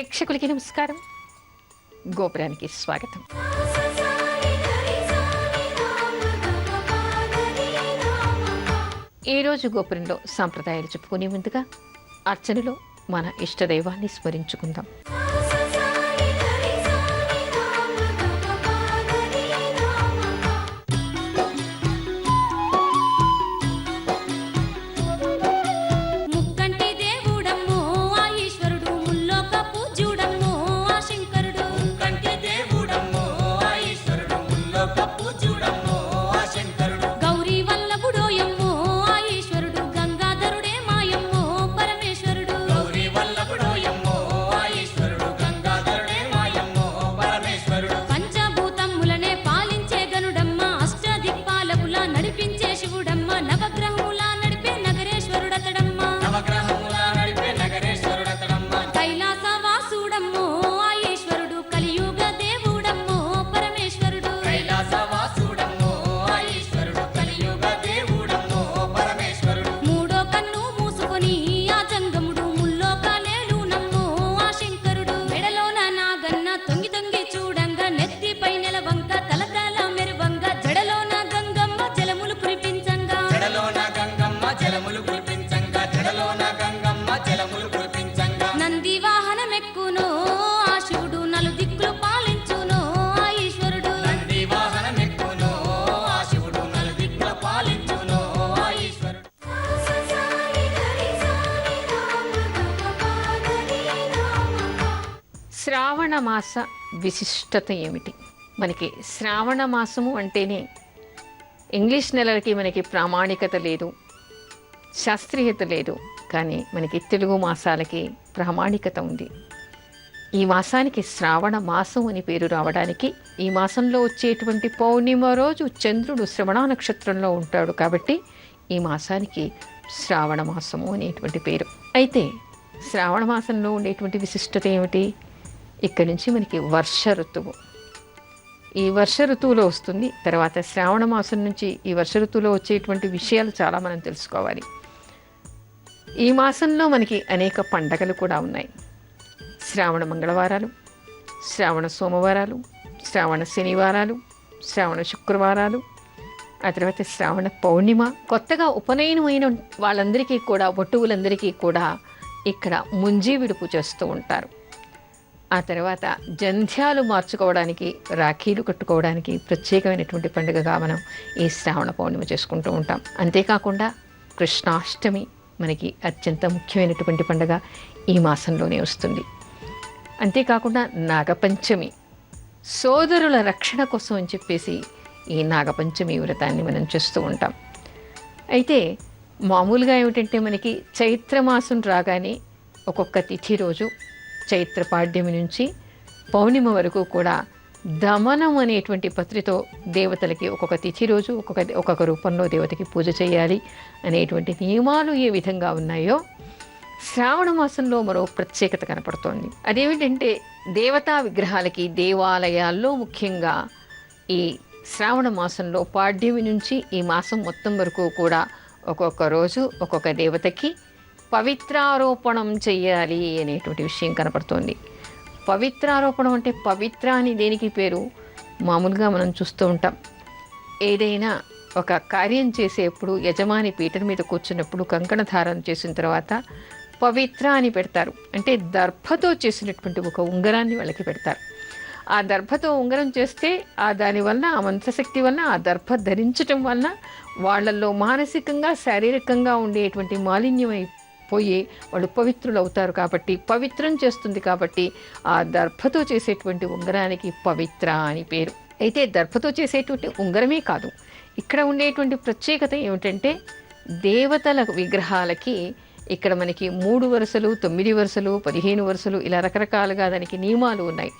ప్రేక్షకులకి నమస్కారం. గోపురానికి స్వాగతం. ఈరోజు గోపురంలో సాంప్రదాయాలు చెప్పుకునే ముందుగా అర్చనలో మన ఇష్టదైవాన్ని స్మరించుకుందాం. శ్రావణ మాస విశిష్టత ఏమిటి? మనకి శ్రావణ మాసము అంటేనే ఇంగ్లీష్ నెలలకి మనకి ప్రామాణికత లేదు, శాస్త్రీయత లేదు. కానీ మనకి తెలుగు మాసాలకి ప్రామాణికత ఉంది. ఈ మాసానికి శ్రావణ మాసం అని పేరు రావడానికి ఈ మాసంలో వచ్చేటువంటి పౌర్ణిమ రోజు చంద్రుడు శ్రవణ నక్షత్రంలో ఉంటాడు కాబట్టి ఈ మాసానికి శ్రావణ మాసము అనేటువంటి పేరు. అయితే శ్రావణ మాసంలో ఉండేటువంటి విశిష్టత ఏమిటి? ఇక్కడి నుంచి మనకి వర్ష ఋతువు, ఈ వర్ష ఋతువులో వస్తుంది. తర్వాత శ్రావణ మాసం నుంచి ఈ వర్ష ఋతువులో వచ్చేటువంటి విషయాలు చాలా మనం తెలుసుకోవాలి. ఈ మాసంలో మనకి అనేక పండగలు కూడా ఉన్నాయి. శ్రావణ మంగళవారాలు, శ్రావణ సోమవారాలు, శ్రావణ శనివారాలు, శ్రావణ శుక్రవారాలు, ఆ తర్వాత శ్రావణ పౌర్ణిమ. కొత్తగా ఉపనయనమైన వాళ్ళందరికీ కూడా, వటువులందరికీ కూడా ఇక్కడ ముంజీ విడుపు చేస్తూ ఉంటారు. ఆ తర్వాత జంధ్యాలు మార్చుకోవడానికి, రాఖీలు కట్టుకోవడానికి ప్రత్యేకమైనటువంటి పండుగగా మనం ఈ శ్రావణ పౌర్ణిమ చేసుకుంటూ ఉంటాం. అంతేకాకుండా కృష్ణాష్టమి మనకి అత్యంత ముఖ్యమైనటువంటి పండుగ ఈ మాసంలోనే వస్తుంది. అంతేకాకుండా నాగపంచమి, సోదరుల రక్షణ కోసం అని చెప్పేసి ఈ నాగపంచమి వ్రతాన్ని మనం చేస్తూ ఉంటాం. అయితే మామూలుగా ఏమిటంటే మనకి చైత్రమాసం రాగానే ఒక్కొక్క తిథి రోజు, చైత్రపాడ్యమి నుంచి పౌర్ణిమ వరకు కూడా దమనం అనేటువంటి పత్రితో దేవతలకి ఒక్కొక్క తిథి రోజు ఒక్కొక్క రూపంలో దేవతకి పూజ చేయాలి అనేటువంటి నియమాలు ఏ విధంగా ఉన్నాయో శ్రావణ మాసంలో మరో ప్రత్యేకత కనపడుతోంది. అదేమిటంటే దేవతా విగ్రహాలకి దేవాలయాల్లో ముఖ్యంగా ఈ శ్రావణ మాసంలో పాడ్యమి నుంచి ఈ మాసం మొత్తం వరకు కూడా ఒక్కొక్క రోజు ఒక్కొక్క దేవతకి పవిత్రారోపణం చెయ్యాలి అనేటువంటి విషయం కనపడుతోంది. పవిత్రారోపణం అంటే పవిత్ర అని దేనికి పేరు? మామూలుగా మనం చూస్తూ ఉంటాం, ఏదైనా ఒక కార్యం చేసేప్పుడు యజమాని పీఠం మీద కూర్చున్నప్పుడు కంకణధారణ చేసిన తర్వాత పవిత్ర అని పెడతారు. అంటే దర్భతో చేసినటువంటి ఒక ఉంగరాన్ని వాళ్ళకి పెడతారు. ఆ దర్భతో ఉంగరం చేస్తే దానివల్ల, ఆ మంత్రశక్తి వల్ల, ఆ దర్భ ధరించటం వల్ల వాళ్ళల్లో మానసికంగా శారీరకంగా ఉండేటువంటి మాలిన్యమై పోయి వాళ్ళు పవిత్రులు అవుతారు. కాబట్టి పవిత్రం చేస్తుంది. కాబట్టి ఆ దర్భతో చేసేటువంటి ఉంగరానికి పవిత్ర అని పేరు. అయితే దర్భతో చేసేటువంటి ఉంగరమే కాదు, ఇక్కడ ఉండేటువంటి ప్రత్యేకత ఏమిటంటే దేవతల విగ్రహాలకి ఇక్కడ మనకి 3 వరుసలు, 9 వరుసలు, 15 వరుసలు ఇలా రకరకాలుగా దానికి నియమాలు ఉన్నాయి.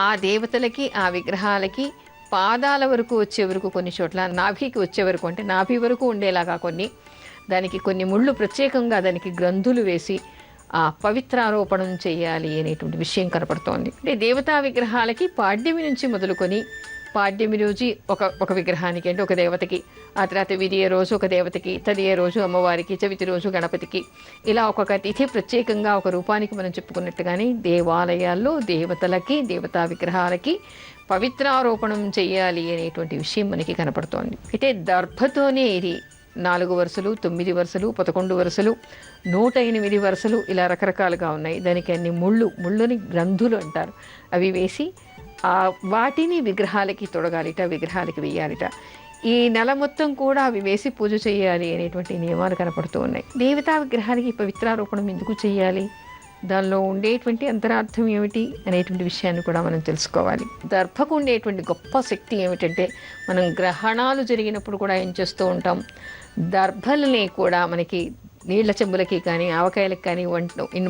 ఆ దేవతలకి, ఆ విగ్రహాలకి పాదాల వరకు వచ్చే వరకు, కొన్ని చోట్ల నాభికి వచ్చే వరకు, అంటే నాభి వరకు ఉండేలాగా దానికి కొన్ని ముళ్ళు ప్రత్యేకంగా దానికి గ్రంథులు వేసి ఆ పవిత్రారోపణం చేయాలి అనేటువంటి విషయం కనపడుతోంది. అంటే దేవతా విగ్రహాలకి పాడ్యమి నుంచి మొదలుకొని పాడ్యమి రోజు ఒక విగ్రహానికి అంటే ఒక దేవతకి, ఆ తర్వాత విదియ రోజు ఒక దేవతకి, తదియ రోజు అమ్మవారికి, చవితి రోజు గణపతికి, ఇలా ఒక్కొక్క తిథి ప్రత్యేకంగా ఒక రూపానికి మనం చెప్పుకున్నట్టుగానే దేవాలయాల్లో దేవతలకి, దేవతా విగ్రహాలకి పవిత్రారోపణం చేయాలి అనేటువంటి విషయం మనకి కనపడుతోంది. అయితే దర్భతోనే ఇది 4 వరుసలు, 9 వరుసలు, 11 వరుసలు, 108 వరుసలు ఇలా రకరకాలుగా ఉన్నాయి. దానికి అన్ని ముళ్ళుని గ్రంథులు అంటారు, అవి వేసి వాటిని విగ్రహాలకి తొడగాలిట, విగ్రహాలకి వేయాలిట. ఈ నెల మొత్తం కూడా అవి వేసి పూజ చేయాలి అనేటువంటి నియమాలు కనపడుతూ ఉన్నాయి. దేవతా విగ్రహాలకి పవిత్రారోపణం ఎందుకు చేయాలి, దానిలో ఉండేటువంటి అంతరార్థం ఏమిటి అనేటువంటి విషయాన్ని కూడా మనం తెలుసుకోవాలి. దర్భకు ఉండేటువంటి గొప్ప శక్తి ఏమిటంటే, మనం గ్రహణాలు జరిగినప్పుడు కూడా ఏం చేస్తూ ఉంటాం, దర్భలని కూడా మనకి నీళ్ల చెంబులకి కానీ, ఆవకాయలకు కానీ,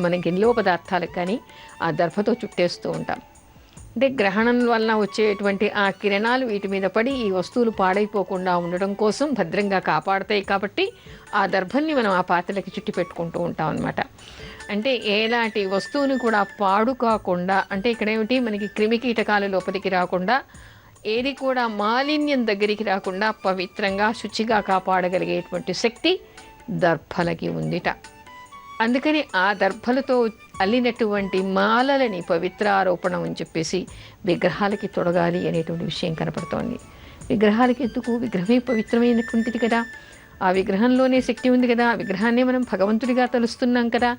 మనకి ఎన్నో పదార్థాలకు కానీ ఆ దర్భతో చుట్టేస్తూ ఉంటాం. అంటే గ్రహణం వలన వచ్చేటువంటి ఆ కిరణాలు వీటి మీద పడి ఈ వస్తువులు పాడైపోకుండా ఉండడం కోసం భద్రంగా కాపాడతాయి. కాబట్టి ఆ దర్భల్ని మనం ఆ పాత్రలకి చుట్టి పెట్టుకుంటూ ఉంటాం అన్నమాట. అంటే ఎలాంటి వస్తువుని కూడా పాడు కాకుండా, అంటే ఇక్కడ ఏమిటి, మనకి క్రిమికీటకాలు లోపలికి రాకుండా, ఏది కూడా మాలిన్యం దగ్గరికి రాకుండా పవిత్రంగా శుచిగా కాపాడగలిగేటువంటి శక్తి దర్భలకి ఉందిట. అందుకని ఆ దర్భలతో అల్లినటువంటి మాలలని పవిత్రారోపణం అని చెప్పేసి విగ్రహాలకి తొడగాలి అనేటువంటి విషయం కనపడుతోంది. విగ్రహాలకి ఎందుకు, విగ్రహమే పవిత్రమైనటువంటిది కదా, ఆ విగ్రహంలోనే శక్తి ఉంది కదా, ఆ విగ్రహాన్నే మనం భగవంతుడిగా తలుస్తున్నాం కదా,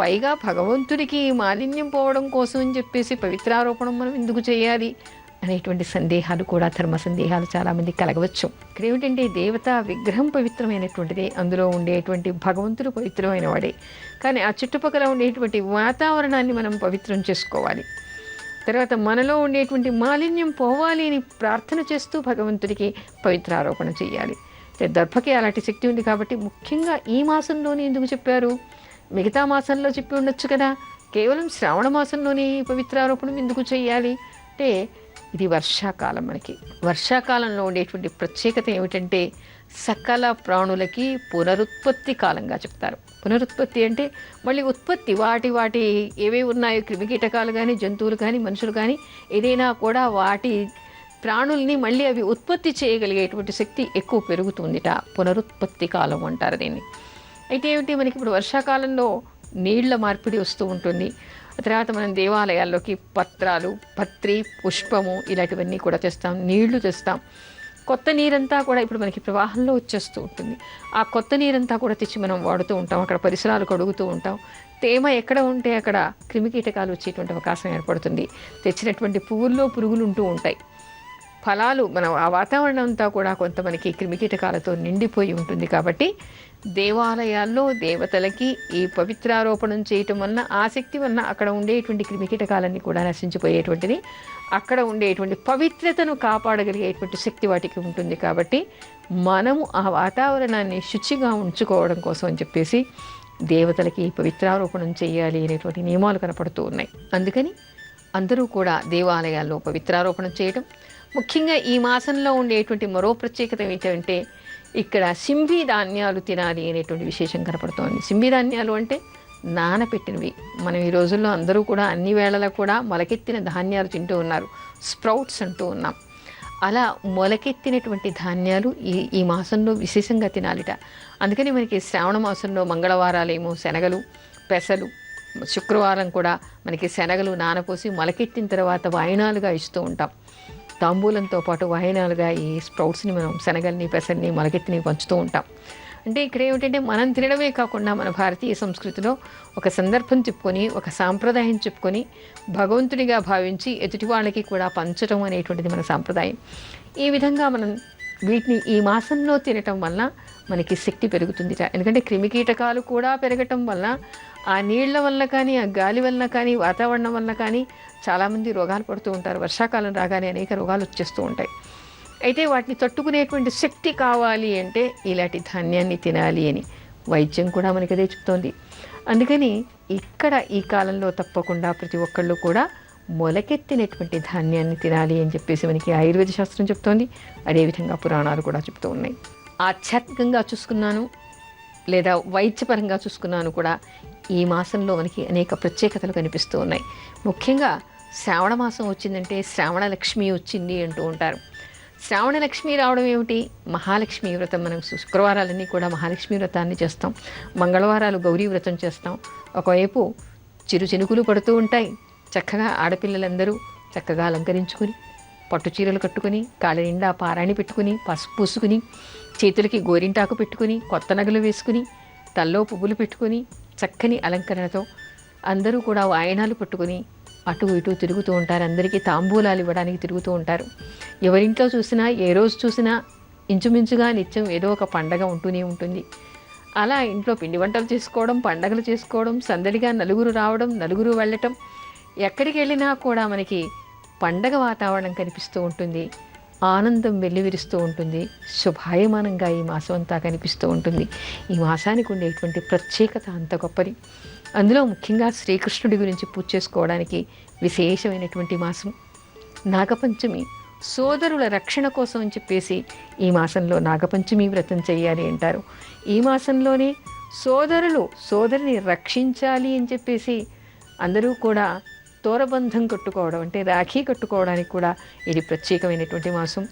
పైగా భగవంతుడికి మాలిన్యం పోవడం కోసం అని చెప్పేసి పవిత్రారోపణం మనం ఎందుకు చేయాలి అనేటువంటి సందేహాలు కూడా, ధర్మ సందేహాలు చాలామంది కలగవచ్చు. ఇక్కడ ఏమిటంటే, దేవతా విగ్రహం పవిత్రమైనటువంటిదే, అందులో ఉండేటువంటి భగవంతుడు పవిత్రమైన వాడే. కానీ ఆ చుట్టుపక్కల ఉండేటువంటి వాతావరణాన్ని మనం పవిత్రం చేసుకోవాలి. తర్వాత మనలో ఉండేటువంటి మాలిన్యం పోవాలి అని ప్రార్థన చేస్తూ భగవంతుడికి పవిత్రారోపణ చేయాలి. దర్భకి అలాంటి శక్తి ఉంది కాబట్టి ముఖ్యంగా ఈ మాసంలోనే ఎందుకు చెప్పారు, మిగతా మాసంలో చెప్పి ఉండొచ్చు కదా, కేవలం శ్రావణ మాసంలోనే పవిత్రారోపణం ఎందుకు చేయాలి అంటే, ఇది వర్షాకాలం. మనకి వర్షాకాలంలో ఉండేటువంటి ప్రత్యేకత ఏమిటంటే, సకల ప్రాణులకి పునరుత్పత్తి కాలంగా చెప్తారు. పునరుత్పత్తి అంటే మళ్ళీ ఉత్పత్తి, వాటి ఏవేవి ఉన్నాయో క్రిమికీటకాలు కానీ, జంతువులు కానీ, మనుషులు కానీ, ఏదైనా కూడా వాటి ప్రాణుల్ని మళ్ళీ అవి ఉత్పత్తి చేయగలిగేటువంటి శక్తి ఎక్కువ పెరుగుతుందిట. పునరుత్పత్తి కాలం అంటారు దీన్ని. అయితే ఏమిటి, మనకి ఇప్పుడు వర్షాకాలంలో నీళ్ల మార్పిడి వస్తూ ఉంటుంది. తర్వాత మనం దేవాలయాల్లోకి పత్రాలు, పత్రి, పుష్పము ఇలాంటివన్నీ కూడా తెస్తాం, నీళ్లు తెస్తాం. కొత్త నీరంతా కూడా ఇప్పుడు మనకి ప్రవాహంలో వచ్చేస్తూ ఉంటుంది. ఆ కొత్త నీరంతా కూడా తెచ్చి మనం వాడుతూ ఉంటాం, అక్కడ పరిసరాలు కడుగుతూ ఉంటాం. తేమ ఎక్కడ ఉంటే అక్కడ క్రిమికీటకాలు వచ్చేటువంటి అవకాశం ఏర్పడుతుంది. తెచ్చినటువంటి పువ్వుల్లో పురుగులు ఉంటూ ఉంటాయి. ఫలాలు, మన ఆ వాతావరణం అంతా కూడా కొంత మనకి క్రిమికీటకాలతో నిండిపోయి ఉంటుంది. కాబట్టి దేవాలయాల్లో దేవతలకి ఈ పవిత్రారోపణం చేయటం వలన, ఆసక్తి వలన అక్కడ ఉండేటువంటి క్రిమికీటకాలన్నీ కూడా నశించిపోయేటువంటిది, అక్కడ ఉండేటువంటి పవిత్రతను కాపాడగలిగేటువంటి శక్తి వాటికి ఉంటుంది. కాబట్టి మనము ఆ వాతావరణాన్ని శుచిగా ఉంచుకోవడం కోసం అని చెప్పేసి దేవతలకి పవిత్రారోపణం చేయాలి అనేటువంటి నియమాలు కనపడుతూ ఉన్నాయి. అందుకని అందరూ కూడా దేవాలయాల్లో పవిత్రారోపణం చేయడం. ముఖ్యంగా ఈ మాసంలో ఉండేటువంటి మరో ప్రత్యేకత ఏంటంటే, ఇక్కడ సింబి ధాన్యాలు తినాలి అనేటువంటి విశేషం కనపడుతోంది. సింబి ధాన్యాలు అంటే నానపెట్టినవి. మనం ఈ రోజుల్లో అందరూ కూడా అన్ని వేళలా కూడా మొలకెత్తిన ధాన్యాలు తింటూ ఉన్నారు, స్ప్రౌట్స్ అంటూ ఉన్నాం. అలా మొలకెత్తినటువంటి ధాన్యాలు ఈ మాసంలో విశేషంగా తినాలిట. అందుకని మనకి శ్రావణ మాసంలో మంగళవారాలేమో శనగలు, పెసలు, శుక్రవారం కూడా మనకి శనగలు నానపోసి మొలకెత్తిన తర్వాత వాయినాలుగా ఇస్తూ ఉంటాం. తాంబూలంతో పాటు వాయినాలుగా ఈ స్ప్రౌట్స్ని మనం శనగల్ని, పెసల్ని, మొలకెత్తిని పంచుతూ ఉంటాం. అంటే ఇక్కడ ఏమిటంటే, మనం తినడమే కాకుండా మన భారతీయ సంస్కృతిలో ఒక సందర్భం చెప్పుకొని, ఒక సాంప్రదాయం చెప్పుకొని, భగవంతుడిగా భావించి ఎదుటి వాళ్ళకి కూడా పంచడం అనేటువంటిది మన సాంప్రదాయం. ఈ విధంగా మనం వీటిని ఈ మాసంలో తినటం వల్ల మనకి శక్తి పెరుగుతుంది. ఎందుకంటే క్రిమికీటకాలు కూడా పెరగటం వల్ల, ఆ నీళ్ల వల్ల కానీ, ఆ గాలి వల్ల కానీ, వాతావరణం వల్ల కానీ చాలామంది రోగాలు పడుతూ ఉంటారు. వర్షాకాలం రాగానే అనేక రోగాలు వచ్చేస్తూ ఉంటాయి. అయితే వాటిని తట్టుకునేటువంటి శక్తి కావాలి అంటే ఇలాంటి ధాన్యాన్ని తినాలి అని వైద్యం కూడా మనకి అదే చెప్తోంది. అందుకని ఇక్కడ ఈ కాలంలో తప్పకుండా ప్రతి ఒక్కళ్ళు కూడా మొలకెత్తినటువంటి ధాన్యాన్ని తినాలి అని చెప్పేసి మనకి ఆయుర్వేద శాస్త్రం చెప్తోంది. అదేవిధంగా పురాణాలు కూడా చెప్తూ ఉన్నాయి. ఆధ్యాత్మికంగా చూసుకున్నాను లేదా వైద్యపరంగా చూసుకున్నాను కూడా ఈ మాసంలో మనకి అనేక ప్రత్యేకతలు కనిపిస్తూ ఉన్నాయి. ముఖ్యంగా శ్రావణ మాసం వచ్చిందంటే శ్రావణ లక్ష్మి వచ్చింది అంటూ ఉంటారు. శ్రావణ లక్ష్మి రావడం ఏమిటి? మహాలక్ష్మి వ్రతం. మనం శుక్రవారాలన్నీ కూడా మహాలక్ష్మి వ్రతాన్ని చేస్తాం, మంగళవారాలు గౌరీ వ్రతం చేస్తాం. ఒకవైపు చిరుచినుకులు పడుతూ ఉంటాయి. చక్కగా ఆడపిల్లలందరూ చక్కగా అలంకరించుకుని, పట్టు చీరలు కట్టుకుని, కాళ్ళ నిండా పారాణి పెట్టుకుని, పసుపు పూసుకుని, చేతులకి గోరింటాకు పెట్టుకుని, కొత్త నగలు వేసుకుని, తల్లో పువ్వులు పెట్టుకుని, చక్కని అలంకరణతో అందరూ కూడా వాయనాలు పట్టుకుని అటు ఇటు తిరుగుతూ ఉంటారు. అందరికీ తాంబూలాలు ఇవ్వడానికి తిరుగుతూ ఉంటారు. ఎవరింట్లో చూసినా, ఏ రోజు చూసినా ఇంచుమించుగా నిత్యం ఏదో ఒక పండగ ఉంటూనే ఉంటుంది. అలా ఇంట్లో పిండి వంటలు చేసుకోవడం, పండగలు చేసుకోవడం, సందడిగా నలుగురు రావడం, నలుగురు వెళ్ళటం, ఎక్కడికి వెళ్ళినా కూడా మనకి పండగ వాతావరణం కనిపిస్తూ ఉంటుంది. ఆనందం వెల్లివిరుస్తూ ఉంటుంది. శుభాయమానంగా ఈ మాసం అంతా కనిపిస్తూ ఉంటుంది. ఈ మాసానికి ఉండేటువంటి ప్రత్యేకత అంత గొప్పది. అందులో ముఖ్యంగా శ్రీకృష్ణుడి గురించి పూజ చేసుకోవడానికి విశేషమైనటువంటి మాసం నాగపంచమి. సోదరుల రక్షణ కోసం అని చెప్పేసి ఈ మాసంలో నాగపంచమి వ్రతం చేయాలి అంటారు. ఈ మాసంలోనే సోదరిని రక్షించాలి అని చెప్పేసి అందరూ కూడా తోరబంధం కట్టుకోవడం, అంటే రాఖీ కట్టుకోవడానికి కూడా ఇది ప్రత్యేకమైనటువంటి మాసం.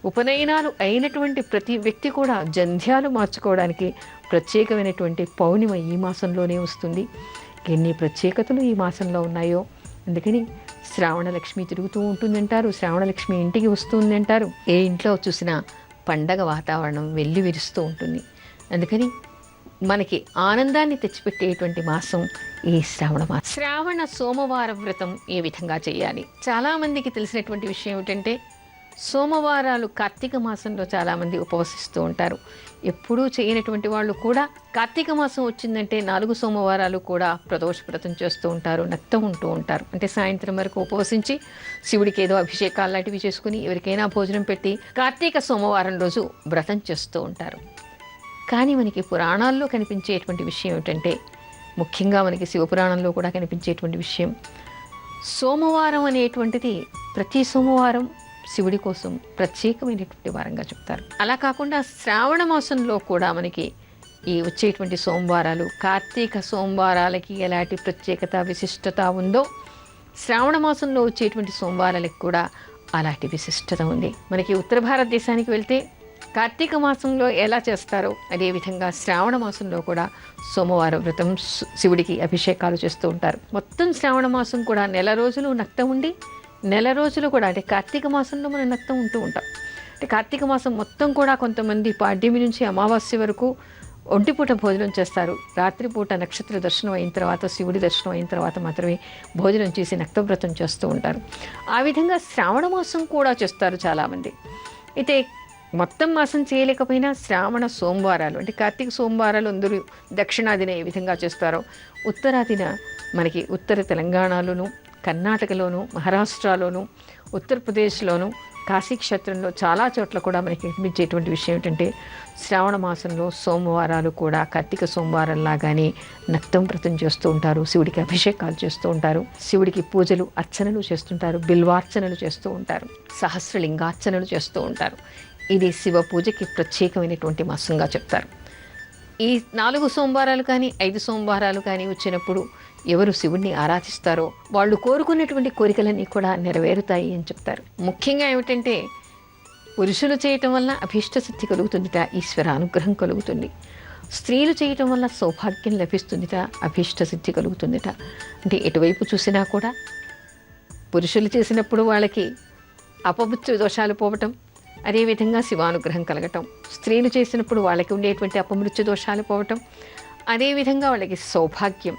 ఉపనయనాలు అయినటువంటి ప్రతి వ్యక్తి కూడా జంధ్యాలు మార్చుకోవడానికి ప్రత్యేకమైనటువంటి పౌర్ణిమ ఈ మాసంలోనే వస్తుంది. ఎన్ని ప్రత్యేకతలు ఈ మాసంలో ఉన్నాయో. అందుకని శ్రావణలక్ష్మి తిరుగుతూ ఉంటుందంటారు. శ్రావణలక్ష్మి ఇంటికి వస్తుంది అంటారు. ఏ ఇంట్లో చూసినా పండగ వాతావరణం వెల్లి విరుస్తూ ఉంటుంది. అందుకని మనకి ఆనందాన్ని తెచ్చిపెట్టేటువంటి మాసం ఈ శ్రావణ మాసం. శ్రావణ సోమవార వ్రతం ఏ విధంగా చేయాలి? చాలామందికి తెలిసినటువంటి విషయం ఏమిటంటే, సోమవారాలు కార్తీక మాసంలో చాలామంది ఉపవసిస్తూ ఉంటారు. ఎప్పుడూ చేయనటువంటి వాళ్ళు కూడా కార్తీక మాసం వచ్చిందంటే 4 సోమవారాలు కూడా ప్రదోష వ్రతం చేస్తూ ఉంటారు, నక్తం ఉంటూ ఉంటారు. అంటే సాయంత్రం వరకు ఉపవసించి శివుడికి ఏదో అభిషేకాలు లాంటివి చేసుకుని, ఎవరికైనా భోజనం పెట్టి కార్తీక సోమవారం రోజు వ్రతం చేస్తూ ఉంటారు. కానీ మనకి పురాణాల్లో కనిపించేటువంటి విషయం ఏమిటంటే, ముఖ్యంగా మనకి శివపురాణంలో కూడా కనిపించేటువంటి విషయం, సోమవారం అనేటువంటిది ప్రతి సోమవారం శివుడి కోసం ప్రత్యేకమైనటువంటి వారంగా చెప్తారు. అలా కాకుండా శ్రావణ మాసంలో కూడా మనకి ఈ వచ్చేటువంటి సోమవారాలు, కార్తీక సోమవారాలకి ఎలాంటి ప్రత్యేకత విశిష్టత ఉందో, శ్రావణ మాసంలో వచ్చేటువంటి సోమవారాలకు కూడా అలాంటి విశిష్టత ఉంది. మనకి ఉత్తర భారతదేశానికి వెళ్తే కార్తీక మాసంలో ఎలా చేస్తారో అదేవిధంగా శ్రావణ మాసంలో కూడా సోమవార వ్రతం, శివుడికి అభిషేకాలు చేస్తూ ఉంటారు. మొత్తం శ్రావణ మాసం కూడా నెల రోజులు నక్తం ఉండి, నెల రోజులు కూడా అంటే కార్తీక మాసంలో మనం నక్తం ఉంటూ ఉంటాం. అంటే కార్తీక మాసం మొత్తం కూడా కొంతమంది పాడ్యమి నుంచి అమావాస్య వరకు ఒంటిపూట భోజనం చేస్తారు. రాత్రిపూట నక్షత్ర దర్శనం అయిన తర్వాత, శివుడి దర్శనం అయిన తర్వాత మాత్రమే భోజనం చేసి నక్తవ్రతం చేస్తూ ఉంటారు. ఆ విధంగా శ్రావణ మాసం కూడా చేస్తారు చాలామంది. అయితే మొత్తం మాసం చేయలేకపోయినా శ్రావణ సోమవారాలు అంటే కార్తీక సోమవారాలు అందరూ దక్షిణాదిన ఏ విధంగా చేస్తారో, ఉత్తరాదిన మనకి ఉత్తర తెలంగాణలోను, కర్ణాటకలోను, మహారాష్ట్రలోను, ఉత్తరప్రదేశ్లోను, కాశీక్షేత్రంలో చాలా చోట్ల కూడా మనకి కనిపించేటువంటి విషయం ఏంటంటే, శ్రావణ మాసంలో సోమవారాలు కూడా కార్తీక సోమవారంలాగానే నక్తం వ్రతం చేస్తూ ఉంటారు. శివుడికి అభిషేకాలు చేస్తూ ఉంటారు. శివుడికి పూజలు, అర్చనలు చేస్తుంటారు. బిల్వార్చనలు చేస్తూ ఉంటారు. సహస్రలింగార్చనలు చేస్తూ ఉంటారు. ఇది శివ పూజకి ప్రత్యేకమైనటువంటి మాసంగా చెప్తారు. ఈ 4 సోమవారాలు కానీ 5 సోమవారాలు కానీ వచ్చినప్పుడు ఎవరు శివుణ్ణి ఆరాధిస్తారో వాళ్ళు కోరుకున్నటువంటి కోరికలన్నీ కూడా నెరవేరుతాయి అని చెప్తారు. ముఖ్యంగా ఏమిటంటే, పురుషులు చేయటం వల్ల అభీష్ట సిద్ధి కలుగుతుందిట, ఈశ్వర అనుగ్రహం కలుగుతుంది. స్త్రీలు చేయటం వల్ల సౌభాగ్యం లభిస్తుందిట, అభీష్ట సిద్ధి కలుగుతుందిట. అంటే ఎటువైపు చూసినా కూడా పురుషులు చేసినప్పుడు వాళ్ళకి అపమృత్యు దోషాలు పోవటం, అదేవిధంగా శివానుగ్రహం కలగటం. స్త్రీలు చేసినప్పుడు వాళ్ళకి ఉండేటువంటి అపమృత్యు దోషాలు పోవటం, అదేవిధంగా వాళ్ళకి సౌభాగ్యం.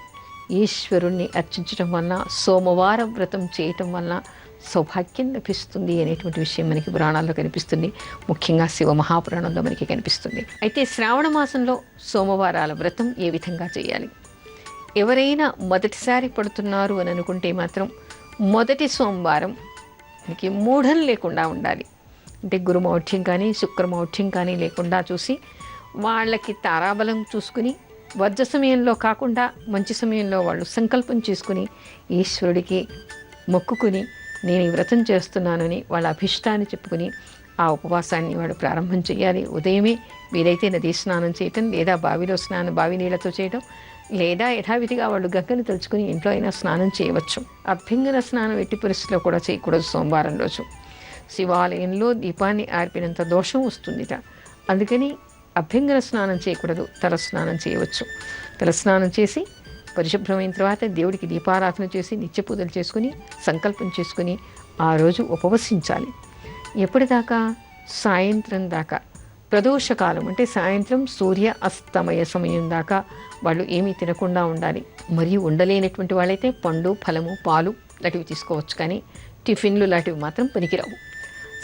ఈశ్వరుణ్ణి అర్చించటం వలన, సోమవార వ్రతం చేయటం వలన సౌభాగ్యం లభిస్తుంది అనేటువంటి విషయం మనకి పురాణాల్లో కనిపిస్తుంది. ముఖ్యంగా శివ మహాపురాణంలో మనకి కనిపిస్తుంది. అయితే శ్రావణ మాసంలో సోమవారాల వ్రతం ఏ విధంగా చేయాలి? ఎవరైనా మొదటిసారి పడుతున్నారు అని అనుకుంటే మాత్రం మొదటి సోమవారం మనకి మూఢం లేకుండా ఉండాలి. అంటే గురుమౌఢ్యం కానీ శుక్రమౌఢ్యం కానీ లేకుండా చూసి, వాళ్ళకి తారాబలం చూసుకుని, వర్జ సమయంలో కాకుండా మంచి సమయంలో వాళ్ళు సంకల్పం చేసుకుని ఈశ్వరుడికి మొక్కుకుని నేను ఈ వ్రతం చేస్తున్నానని వాళ్ళ అభిష్టాన్ని చెప్పుకుని ఆ ఉపవాసాన్ని వాడు ప్రారంభం చేయాలి. ఉదయమే వీలైతే నదీ స్నానం చేయటం, లేదా బావి నీళ్ళతో చేయటం, లేదా యథావిధిగా వాళ్ళు గంగని తలుచుకుని ఇంట్లో అయినా స్నానం చేయవచ్చు. అభ్యంగన స్నానం ఎట్టి పరిస్థితిలో కూడా చేయకూడదు సోమవారం రోజు. శివాలయంలో దీపాన్ని ఆర్పినంత దోషం వస్తుందిట. అందుకని అభ్యంగన స్నానం చేయకూడదు, తల స్నానం చేయవచ్చు. తల స్నానం చేసి పరిశుభ్రమైన తర్వాత దేవుడికి దీపారాధన చేసి నిత్య పూజలు చేసుకుని సంకల్పం చేసుకుని ఆ రోజు ఉపవసించాలి. ఎప్పటిదాకా? సాయంత్రం దాకా. ప్రదోషకాలం అంటే సాయంత్రం సూర్య అస్తమయ సమయం దాకా వాళ్ళు ఏమీ తినకుండా ఉండాలి. మరియు ఉండలేనటువంటి వాళ్ళైతే పండు, ఫలము, పాలు లాంటివి తీసుకోవచ్చు, కానీ టిఫిన్లు లాంటివి మాత్రం పనికిరావు.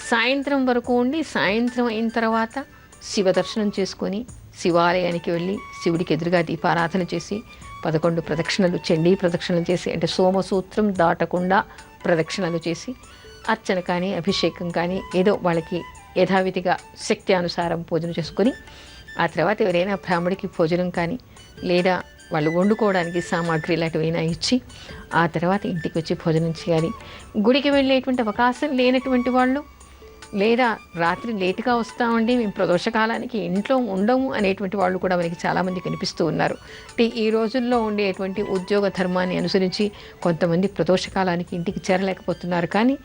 సాయంత్రం వరకు ఉండి సాయంత్రం అయిన తర్వాత శివ దర్శనం చేసుకొని శివాలయానికి వెళ్ళి శివుడికి ఎదురుగా దీపారాధన చేసి 11 ప్రదక్షిణలు, చండీ ప్రదక్షిణలు చేసి, అంటే సోమసూత్రం దాటకుండా ప్రదక్షిణలు చేసి అర్చన కానీ అభిషేకం కానీ ఏదో వాళ్ళకి యథావిధిగా శక్తి అనుసారం పూజన చేసుకొని ఆ తర్వాత ఎవరైనా బ్రాహ్మడికి భోజనం కానీ లేదా వాళ్ళు వండుకోవడానికి సామాగ్రి లాంటివైనా ఇచ్చి ఆ తర్వాత ఇంటికి వచ్చి భోజనం చేయాలి. గుడికి వెళ్ళేటువంటి అవకాశం లేనటువంటి వాళ్ళు లేదా రాత్రి లేటుగా వస్తామండి, మేము ప్రదోషకాలానికి ఇంట్లో ఉండము అనేటువంటి వాళ్ళు కూడా మనకి చాలామంది కనిపిస్తూ ఉన్నారు. అంటే ఈ రోజుల్లో ఉండేటువంటి ఉద్యోగ ధర్మాన్ని అనుసరించి కొంతమంది ప్రదోషకాలానికి ఇంటికి చేరలేకపోతున్నారు, కానీ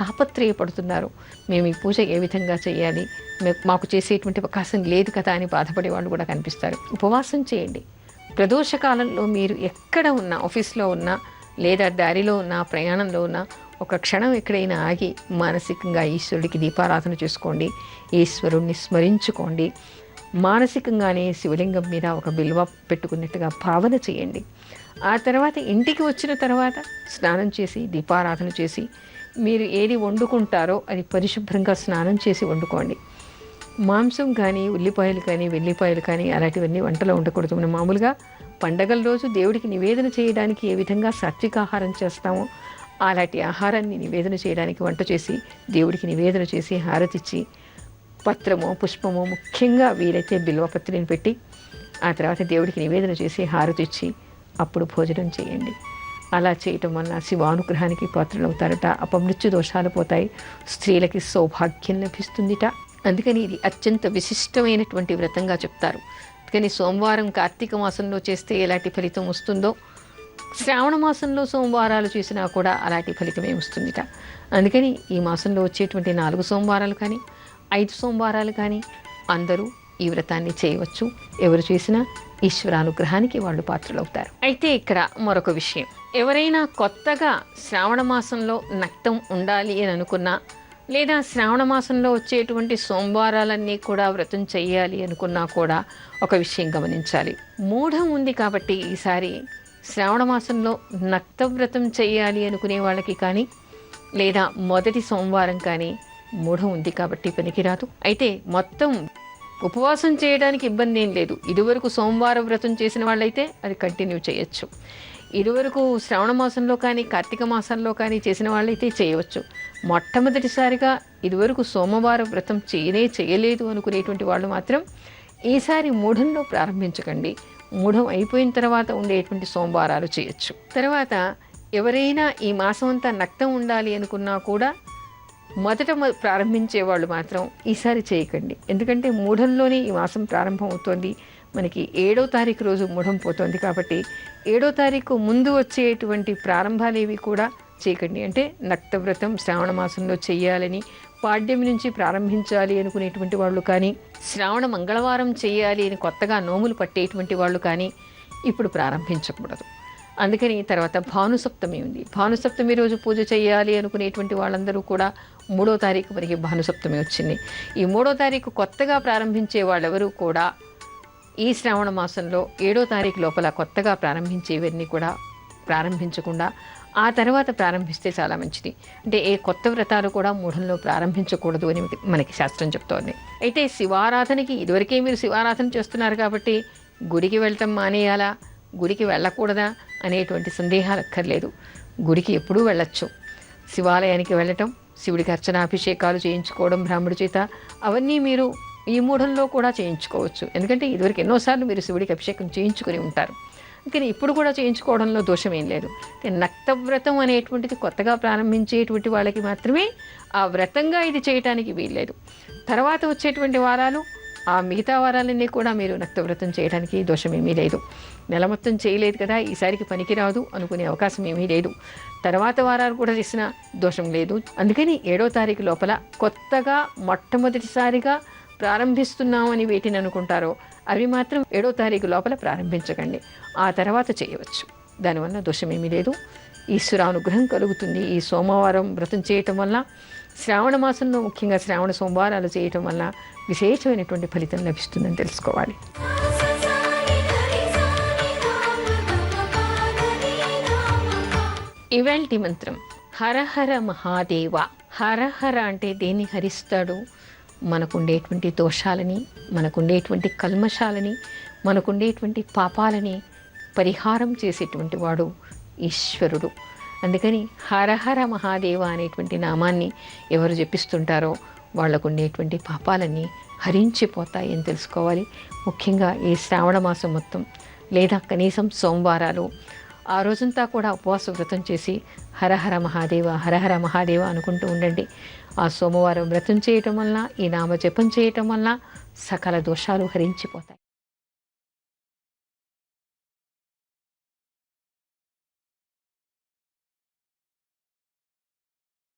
తాపత్రయపడుతున్నారు. మేము ఈ పూజ ఏ విధంగా చేయాలి, మాకు చేసేటువంటి అవకాశం లేదు కదా అని బాధపడే వాళ్ళు కూడా కనిపిస్తారు. ఉపవాసం చేయండి. ప్రదోషకాలంలో మీరు ఎక్కడ ఉన్నా, ఆఫీస్లో ఉన్నా లేదా దారిలో ఉన్నా, ప్రయాణంలో ఉన్నా, ఒక క్షణం ఎక్కడైనా ఆగి మానసికంగా ఈశ్వరుడికి దీపారాధన చేసుకోండి, ఈశ్వరుణ్ణి స్మరించుకోండి. మానసికంగానే శివలింగం మీద ఒక బిల్వ పెట్టుకున్నట్టుగా భావన చేయండి. ఆ తర్వాత ఇంటికి వచ్చిన తర్వాత స్నానం చేసి దీపారాధన చేసి మీరు ఏది వండుకుంటారో అది పరిశుభ్రంగా స్నానం చేసి వండుకోండి. మాంసం కానీ, ఉల్లిపాయలు కానీ, వెల్లిపాయలు కానీ అలాంటివన్నీ వంటలో ఉండకూడదు. మనం మామూలుగా పండగల రోజు దేవుడికి నివేదన చేయడానికి ఏ విధంగా సాత్విక ఆహారం చేస్తామో అలాంటి ఆహారాన్ని నివేదన చేయడానికి వంట చేసి దేవుడికి నివేదన చేసి హారతిచ్చి పత్రమో పుష్పమో, ముఖ్యంగా వీలైతే బిల్వపత్రిని పెట్టి ఆ తర్వాత దేవుడికి నివేదన చేసి హారతిచ్చి అప్పుడు భోజనం చేయండి. అలా చేయటం వల్ల శివానుగ్రహానికి పాత్రలవుతారట. అపమృత్యు దోషాలు పోతాయి, స్త్రీలకి సౌభాగ్యం లభిస్తుందిట. అందుకని ఇది అత్యంత విశిష్టమైనటువంటి వ్రతంగా చెప్తారు. కానీ సోమవారం కార్తీక మాసంలో చేస్తే ఎలాంటి ఫలితం వస్తుందో శ్రావణ మాసంలో సోమవారాలు చేసినా కూడా అలాంటి ఫలితమే వస్తుందిట. అందుకని ఈ మాసంలో వచ్చేటువంటి 4 సోమవారాలు కానీ 5 సోమవారాలు కానీ అందరూ ఈ వ్రతాన్ని చేయవచ్చు. ఎవరు చేసినా ఈశ్వరానుగ్రహానికి వాళ్ళు పాత్రలవుతారు. అయితే ఇక్కడ మరొక విషయం, ఎవరైనా కొత్తగా శ్రావణ మాసంలో నక్తం ఉండాలి అని అనుకున్నా లేదా శ్రావణ మాసంలో వచ్చేటువంటి సోమవారాలన్నీ కూడా వ్రతం చెయ్యాలి అనుకున్నా కూడా ఒక విషయం గమనించాలి. మూఢం ఉంది కాబట్టి ఈసారి శ్రావణ మాసంలో నక్త వ్రతం చెయ్యాలి అనుకునే వాళ్ళకి కానీ లేదా మొదటి సోమవారం కానీ మూఢం ఉంది కాబట్టి పనికిరాదు. అయితే మొత్తం ఉపవాసం చేయడానికి ఇబ్బంది ఏం లేదు. ఇదివరకు సోమవారం వ్రతం చేసిన వాళ్ళైతే అది కంటిన్యూ చేయొచ్చు. ఇదివరకు శ్రావణ మాసంలో కానీ కార్తీక మాసంలో కానీ చేసిన వాళ్ళైతే చేయవచ్చు. మొట్టమొదటిసారిగా ఇదివరకు సోమవారం వ్రతం చేయలేదు అనుకునేటువంటి వాళ్ళు మాత్రం ఈసారి మూఢంలో ప్రారంభించకండి. మూఢం అయిపోయిన తర్వాత ఉండేటువంటి సోమవారాలు చేయొచ్చు. తర్వాత ఎవరైనా ఈ మాసం అంతా నక్తం ఉండాలి అనుకున్నా కూడా మొదట ప్రారంభించే వాళ్ళు మాత్రం ఈసారి చేయకండి. ఎందుకంటే మూఢంలోనే ఈ మాసం ప్రారంభం అవుతోంది. మనకి 7వ తారీఖు రోజు మూఢం పోతోంది కాబట్టి 7వ తారీఖు ముందు వచ్చేటువంటి ప్రారంభాలేవి కూడా చేయకండి. అంటే నక్తవ్రతం శ్రావణ మాసంలో చెయ్యాలని పాడ్యం నుంచి ప్రారంభించాలి అనుకునేటువంటి వాళ్ళు కానీ శ్రావణ మంగళవారం చేయాలి అని కొత్తగా నోములు పట్టేటువంటి వాళ్ళు కానీ ఇప్పుడు ప్రారంభించకూడదు. అందుకని తర్వాత భానుసప్తమి ఉంది. భానుసప్తమి రోజు పూజ చేయాలి అనుకునేటువంటి వాళ్ళందరూ కూడా 3వ తారీఖు వరకు భానుసప్తమి వచ్చింది. ఈ 3వ తారీఖు కొత్తగా ప్రారంభించే వాళ్ళెవరూ కూడా ఈ శ్రావణ మాసంలో 7వ తారీఖు లోపల కొత్తగా ప్రారంభించేవన్నీ కూడా ప్రారంభించకుండా ఆ తర్వాత ప్రారంభిస్తే చాలా మంచిది. అంటే ఏ కొత్త వ్రతాలు కూడా మూఢంలో ప్రారంభించకూడదు అని మనకి శాస్త్రం చెప్తోంది. అయితే శివారాధనకి ఇదివరకే మీరు శివారాధన చేస్తున్నారు కాబట్టి గుడికి వెళ్ళటం మానేయాలా, గుడికి వెళ్ళకూడదా అనేటువంటి సందేహాలు అక్కర్లేదు. గుడికి ఎప్పుడూ వెళ్ళొచ్చు. శివాలయానికి వెళ్ళటం, శివుడికి అర్చనాభిషేకాలు చేయించుకోవడం బ్రాహ్మడి చేత, అవన్నీ మీరు ఈ మూఢంలో కూడా చేయించుకోవచ్చు. ఎందుకంటే ఇదివరకు ఎన్నోసార్లు మీరు శివుడికి అభిషేకం చేయించుకుని ఉంటారు. అందుకని ఇప్పుడు కూడా చేయించుకోవడంలో దోషం ఏం లేదు. నక్తవ్రతం అనేటువంటిది కొత్తగా ప్రారంభించేటువంటి వాళ్ళకి మాత్రమే ఆ వ్రతంగా ఇది చేయటానికి వీల్లేదు. తర్వాత వచ్చేటువంటి వారాలు ఆ మిగతా వారాలన్నీ కూడా మీరు నక్తవ్రతం చేయడానికి దోషమేమీ లేదు. నెల మొత్తం చేయలేదు కదా, ఈసారికి పనికిరాదు అనుకునే అవకాశం ఏమీ లేదు. తర్వాత వారాలు కూడా చేసిన దోషం లేదు. అందుకని 7వ తారీఖు లోపల కొత్తగా మొట్టమొదటిసారిగా ప్రారంభిస్తున్నామని వేటిని అనుకుంటారో అవి మాత్రం 7వ తారీఖు లోపల ప్రారంభించకండి. ఆ తర్వాత చేయవచ్చు. దానివల్ల దోషమేమీ లేదు. ఈశ్వరానుగ్రహం కలుగుతుంది. ఈ సోమవారం వ్రతం చేయటం వల్ల, శ్రావణ మాసంలో ముఖ్యంగా శ్రావణ సోమవారాలు చేయటం వల్ల విశేషమైనటువంటి ఫలితం లభిస్తుందని తెలుసుకోవాలి. ఇవాల్టి మంత్రం హరహర మహాదేవ. హరహర అంటే దేన్ని హరిస్తాడు? మనకుండేటువంటి దోషాలని, మనకుండేటువంటి కల్మషాలని, మనకుండేటువంటి పాపాలని పరిహారం చేసేటువంటి వాడు ఈశ్వరుడు. అందుకని హరహర మహాదేవ అనేటువంటి నామాన్ని ఎవరు జపిస్తుంటారో వాళ్లకు ఉండేటువంటి పాపాలన్నీ హరించిపోతాయి అని తెలుసుకోవాలి. ముఖ్యంగా ఈ శ్రావణ మాసం మొత్తం లేదా కనీసం సోమవారాలు ఆ రోజంతా కూడా ఉపవాస వ్రతం చేసి హరహర మహాదేవ హరహర మహాదేవ అనుకుంటూ ఉండండి. ఆ సోమవారం వ్రతం చేయటం వల్ల, ఈ నామ జపం చేయటం వల్ల సకల దోషాలు హరించిపోతాయి.